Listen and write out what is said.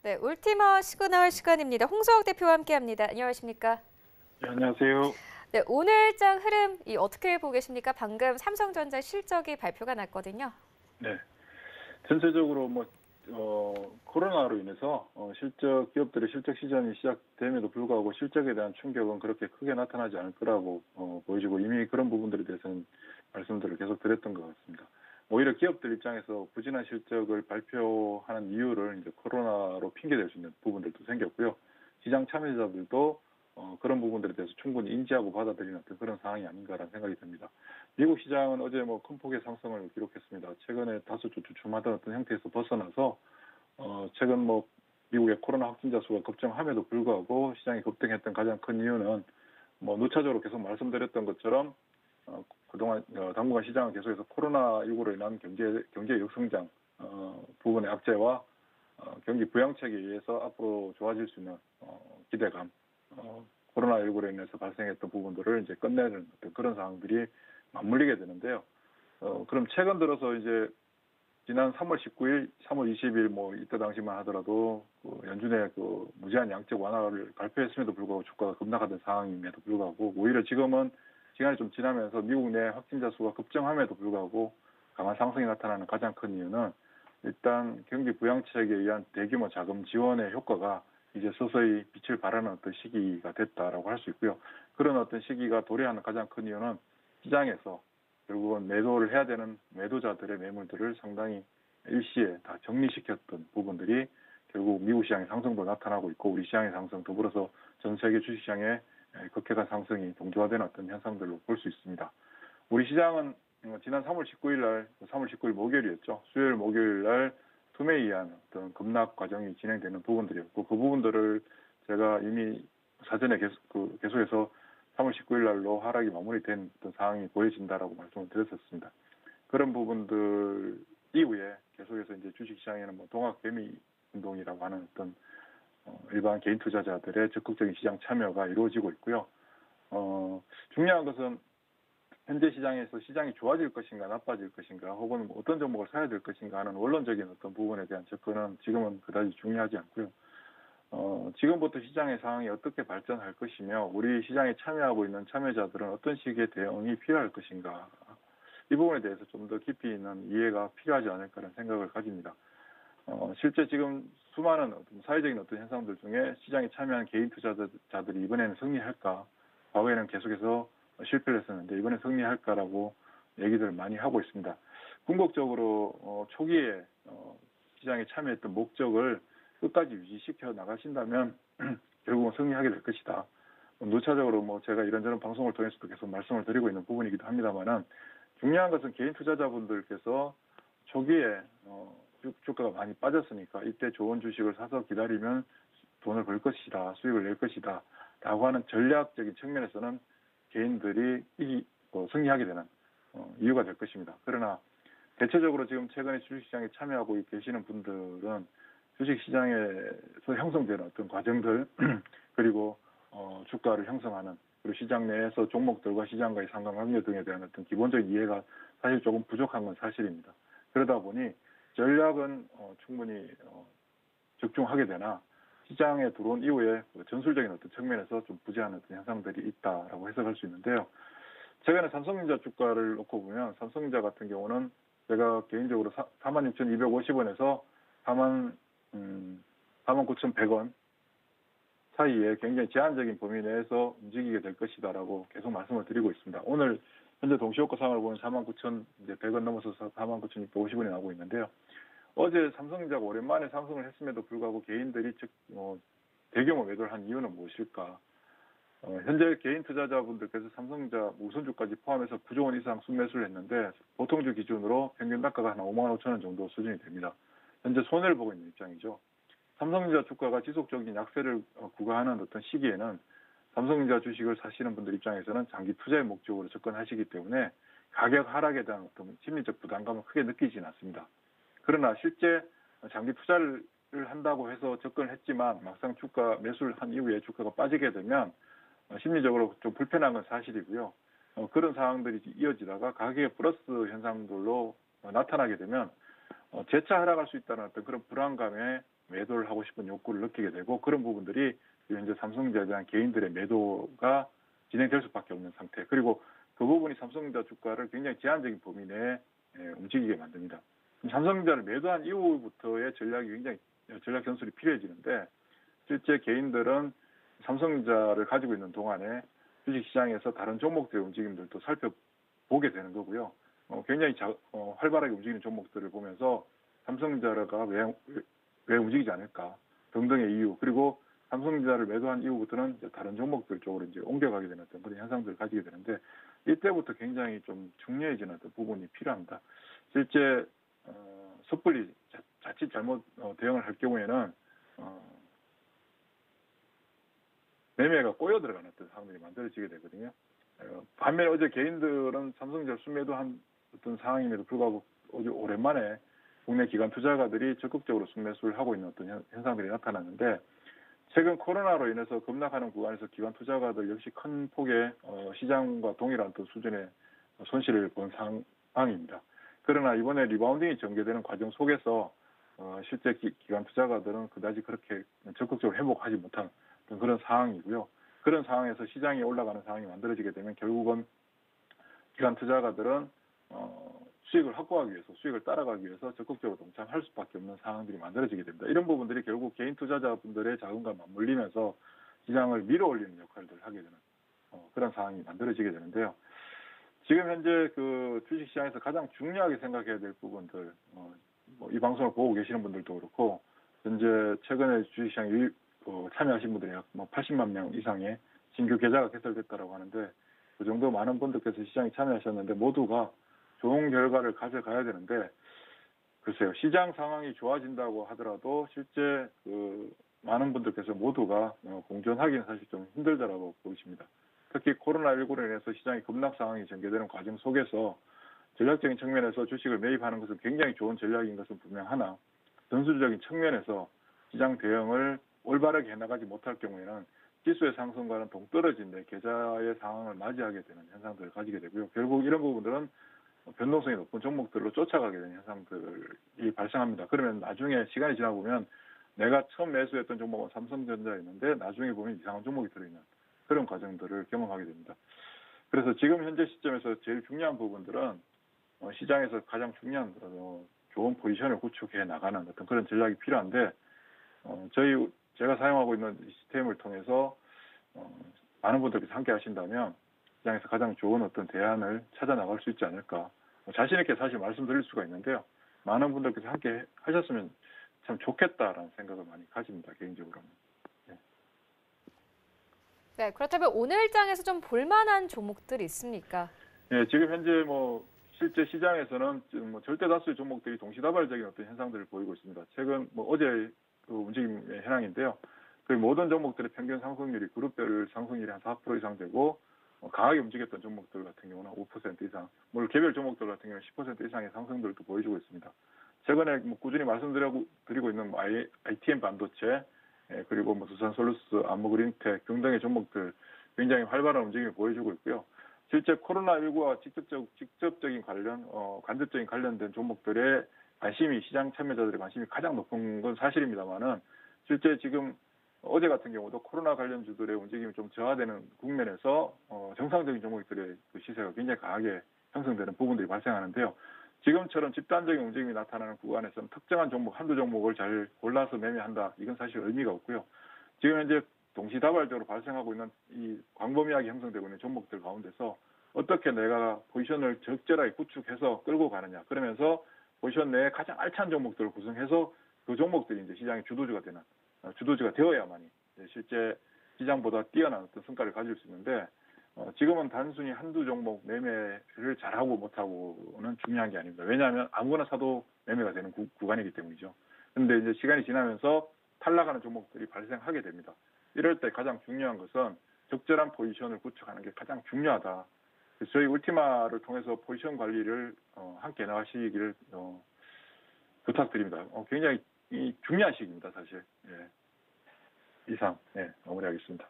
네, 울티머 시그널 시간입니다. 홍수혁 대표와 함께합니다. 안녕하십니까? 네, 안녕하세요. 네, 오늘장 흐름 어떻게 보고 계십니까? 방금 삼성전자 실적이 발표가 났거든요. 네. 전체적으로 코로나로 인해서 기업들의 실적 시전이 시작됨에도 불구하고 실적에 대한 충격은 그렇게 크게 나타나지 않을 거라고 보여지고, 이미 그런 부분들에 대해서는 말씀들을 계속 드렸던 것 같습니다. 오히려 기업들 입장에서 부진한 실적을 발표하는 이유를 이제 코로나로 핑계댈 수 있는 부분들도 생겼고요. 시장 참여자들도 그런 부분들에 대해서 충분히 인지하고 받아들이는 어떤 그런 상황이 아닌가라는 생각이 듭니다. 미국 시장은 어제 큰 폭의 상승을 기록했습니다. 최근에 다소 주춤하던 어떤 형태에서 벗어나서 최근 미국의 코로나 확진자 수가 급증함에도 불구하고 시장이 급등했던 가장 큰 이유는 누차적으로 계속 말씀드렸던 것처럼 그동안 당분간 시장은 계속해서 코로나19로 인한 경제 역성장 부분의 악재와 경기 부양책에 의해서 앞으로 좋아질 수 있는 기대감, 코로나19로 인해서 발생했던 부분들을 이제 끝내는 어떤 그런 상황들이 맞물리게 되는데요. 그럼 최근 들어서 이제 지난 3월 19일, 3월 20일 이때 당시만 하더라도 연준의 무제한 양적 완화를 발표했음에도 불구하고 주가가 급락하던 상황임에도 불구하고, 오히려 지금은 시간이 좀 지나면서 미국 내 확진자 수가 급증함에도 불구하고 강한 상승이 나타나는 가장 큰 이유는, 일단 경기 부양책에 의한 대규모 자금 지원의 효과가 이제 서서히 빛을 발하는 어떤 시기가 됐다라고 할 수 있고요. 그런 어떤 시기가 도래하는 가장 큰 이유는 시장에서 결국은 매도를 해야 되는 매도자들의 매물들을 상당히 일시에 다 정리시켰던 부분들이 결국 미국 시장의 상승도 나타나고 있고, 우리 시장의 상승, 더불어서 전 세계 주식시장의 급격한 상승이 동조화되는 어떤 현상들로 볼 수 있습니다. 우리 시장은 지난 3월 19일 날, 3월 19일 목요일이었죠. 수요일 목요일 날 투매에 의한 어떤 급락 과정이 진행되는 부분들이었고, 그 부분들을 제가 이미 사전에 계속해서 3월 19일 날로 하락이 마무리된 어떤 상황이 보여진다라고 말씀을 드렸었습니다. 그런 부분들 이후에 계속해서 이제 주식시장에는 동학개미 운동이라고 하는 어떤 일반 개인 투자자들의 적극적인 시장 참여가 이루어지고 있고요. 중요한 것은 현재 시장에서 시장이 좋아질 것인가 나빠질 것인가, 혹은 어떤 종목을 사야 될 것인가 하는 원론적인 어떤 부분에 대한 접근은 지금은 그다지 중요하지 않고요. 지금부터 시장의 상황이 어떻게 발전할 것이며, 우리 시장에 참여하고 있는 참여자들은 어떤 식의 대응이 필요할 것인가, 이 부분에 대해서 좀 더 깊이 있는 이해가 필요하지 않을까라는 생각을 가집니다. 실제 지금 수많은 사회적인 어떤 현상들 중에 시장에 참여한 개인 투자자들이 이번에는 승리할까, 과거에는 계속해서 실패를 했었는데 이번에 승리할까라고 얘기들을 많이 하고 있습니다. 궁극적으로 초기에 시장에 참여했던 목적을 끝까지 유지시켜 나가신다면 결국은 승리하게 될 것이다. 누차적으로 제가 이런저런 방송을 통해서도 계속 말씀을 드리고 있는 부분이기도 합니다만은, 중요한 것은 개인 투자자분들께서 초기에 주가가 많이 빠졌으니까 이때 좋은 주식을 사서 기다리면 돈을 벌 것이다, 수익을 낼 것이다 라고 하는 전략적인 측면에서는 개인들이 승리하게 되는 이유가 될 것입니다. 그러나 대체적으로 지금 최근에 주식시장에 참여하고 계시는 분들은 주식시장에서 형성되는 어떤 과정들 그리고 주가를 형성하는, 그리고 시장 내에서 종목들과 시장과의 상관관계 등에 대한 어떤 기본적인 이해가 사실 조금 부족한 건 사실입니다. 그러다 보니 전략은 충분히 적중하게 되나 시장에 들어온 이후에 전술적인 어떤 측면에서 좀 부재한 어떤 현상들이 있다라고 해석할 수 있는데요. 최근에 삼성전자 주가를 놓고 보면, 삼성전자 같은 경우는 제가 개인적으로 46,250원에서 49,100원 사이에 굉장히 제한적인 범위 내에서 움직이게 될 것이다라고 계속 말씀을 드리고 있습니다. 오늘 현재 동시효과상을 보면 49,100원 넘어서서 49,650원이 나오고 있는데요. 어제 삼성전자가 오랜만에 상승을 했음에도 불구하고 개인들이 대규모 매도를 한 이유는 무엇일까? 현재 개인 투자자분들께서 삼성전자 우선주까지 포함해서 9조 원 이상 순매수를 했는데, 보통주 기준으로 평균 단가가 한 5만 5천 원 정도 수준이 됩니다. 현재 손해를 보고 있는 입장이죠. 삼성전자 주가가 지속적인 약세를 구가하는 어떤 시기에는 삼성전자 주식을 사시는 분들 입장에서는 장기 투자의 목적으로 접근하시기 때문에 가격 하락에 대한 어떤 심리적 부담감을 크게 느끼지는 않습니다. 그러나 실제 장기 투자를 한다고 해서 접근을 했지만 막상 주가 매수를 한 이후에 주가가 빠지게 되면 심리적으로 좀 불편한 건 사실이고요. 그런 상황들이 이어지다가 가격의 플러스 현상들로 나타나게 되면 재차 하락할 수 있다는 어떤 그런 불안감에 매도를 하고 싶은 욕구를 느끼게 되고 그런 부분들이 현재 삼성전자에 대한 개인들의 매도가 진행될 수밖에 없는 상태. 그리고 그 부분이 삼성전자 주가를 굉장히 제한적인 범위 내에 움직이게 만듭니다. 삼성전자를 매도한 이후부터의 전략이 굉장히 전략 전술이 필요해지는데 실제 개인들은 삼성전자를 가지고 있는 동안에 주식시장에서 다른 종목들의 움직임들도 살펴보게 되는 거고요. 굉장히 활발하게 움직이는 종목들을 보면서 삼성전자가 왜 움직이지 않을까 등등의 이유 그리고 삼성전자를 매도한 이후부터는 다른 종목들 쪽으로 이제 옮겨가게 되는 어떤 그런 현상들을 가지게 되는데 이때부터 굉장히 좀 중요해지는 어떤 부분이 필요합니다. 실제 섣불리 자칫 잘못 대응을 할 경우에는 매매가 꼬여 들어가는 어떤 상황들이 만들어지게 되거든요. 반면에 어제 개인들은 삼성전자 순매도한 어떤 상황임에도 불구하고 어제 오랜만에 국내 기관 투자가들이 적극적으로 순매수를 하고 있는 어떤 현상들이 나타났는데 최근 코로나로 인해서 급락하는 구간에서 기관 투자가들 역시 큰 폭의 시장과 동일한 어떤 수준의 손실을 본 상황입니다. 그러나 이번에 리바운딩이 전개되는 과정 속에서 실제 기관 투자가들은 그다지 그렇게 적극적으로 회복하지 못한 그런 상황이고요. 그런 상황에서 시장이 올라가는 상황이 만들어지게 되면 결국은 기관 투자가들은 수익을 확보하기 위해서 수익을 따라가기 위해서 적극적으로 동참할 수밖에 없는 상황들이 만들어지게 됩니다. 이런 부분들이 결국 개인 투자자분들의 자금과 맞물리면서 시장을 밀어올리는 역할들을 하게 되는 그런 상황이 만들어지게 되는데요. 지금 현재 그 주식시장에서 가장 중요하게 생각해야 될 부분들, 이 방송을 보고 계시는 분들도 그렇고 현재 최근에 주식시장에 참여하신 분들이 약 80만 명 이상의 신규 계좌가 개설됐다고 하는데 그 정도 많은 분들께서 시장에 참여하셨는데 모두가 좋은 결과를 가져가야 되는데 글쎄요 시장 상황이 좋아진다고 하더라도 실제 그 많은 분들께서 모두가 공존하기는 사실 좀 힘들다라고 보이십니다. 특히 코로나19로 인해서 시장이 급락 상황이 전개되는 과정 속에서 전략적인 측면에서 주식을 매입하는 것은 굉장히 좋은 전략인 것은 분명하나 전술적인 측면에서 시장 대응을 올바르게 해나가지 못할 경우에는 지수의 상승과는 동떨어진 내 계좌의 상황을 맞이하게 되는 현상들을 가지게 되고요. 결국 이런 부분들은 변동성이 높은 종목들로 쫓아가게 되는 현상들이 발생합니다. 그러면 나중에 시간이 지나 보면 내가 처음 매수했던 종목은 삼성전자였는데 나중에 보면 이상한 종목이 들어있는 그런 과정들을 경험하게 됩니다. 그래서 지금 현재 시점에서 제일 중요한 부분들은 시장에서 가장 중요한 좋은 포지션을 구축해 나가는 어떤 그런 전략이 필요한데 제가 사용하고 있는 시스템을 통해서 많은 분들께서 함께 하신다면 시장에서 가장 좋은 어떤 대안을 찾아 나갈 수 있지 않을까 자신 있게 사실 말씀드릴 수가 있는데요. 많은 분들께서 함께 하셨으면 참 좋겠다라는 생각을 많이 가집니다. 개인적으로는. 네, 그렇다면 오늘 장에서 좀 볼만한 종목들이 있습니까? 네, 지금 현재 실제 시장에서는 절대 다수의 종목들이 동시다발적인 어떤 현상들을 보이고 있습니다. 최근 어제 그 움직임의 현황인데요. 그 모든 종목들의 평균 상승률이 그룹별 상승률이 한 4% 이상 되고 강하게 움직였던 종목들 같은 경우는 5% 이상, 물론 개별 종목들 같은 경우는 10% 이상의 상승들도 보여주고 있습니다. 최근에 꾸준히 말씀드리고 있는 ITM 반도체, 그리고 두산솔루스, 암무그린텍 등등의 종목들 굉장히 활발한 움직임을 보여주고 있고요. 실제 코로나19와 직접적인 관련, 간접적인 관련된 종목들의 관심이 시장 참여자들의 관심이 가장 높은 건 사실입니다만은 실제 지금 어제 같은 경우도 코로나 관련주들의 움직임이 좀 저하되는 국면에서 정상적인 종목들의 그 시세가 굉장히 강하게 형성되는 부분들이 발생하는데요. 지금처럼 집단적인 움직임이 나타나는 구간에서는 특정한 종목, 한두 종목을 잘 골라서 매매한다. 이건 사실 의미가 없고요. 지금 현재 동시다발적으로 발생하고 있는 이 광범위하게 형성되고 있는 종목들 가운데서 어떻게 내가 포지션을 적절하게 구축해서 끌고 가느냐. 그러면서 포지션 내에 가장 알찬 종목들을 구성해서 그 종목들이 이제 시장의 주도주가 되어야만이 실제 시장보다 뛰어난 어떤 성과를 가질 수 있는데 지금은 단순히 한두 종목 매매를 잘하고 못하고는 중요한 게 아닙니다. 왜냐하면 아무거나 사도 매매가 되는 구간이기 때문이죠. 그런데 이제 시간이 지나면서 탈락하는 종목들이 발생하게 됩니다. 이럴 때 가장 중요한 것은 적절한 포지션을 구축하는 게 가장 중요하다. 저희 울티마를 통해서 포지션 관리를 함께 나가시기를 부탁드립니다. 굉장히 중요한 시기입니다, 사실. 예. 이상, 마무리하겠습니다.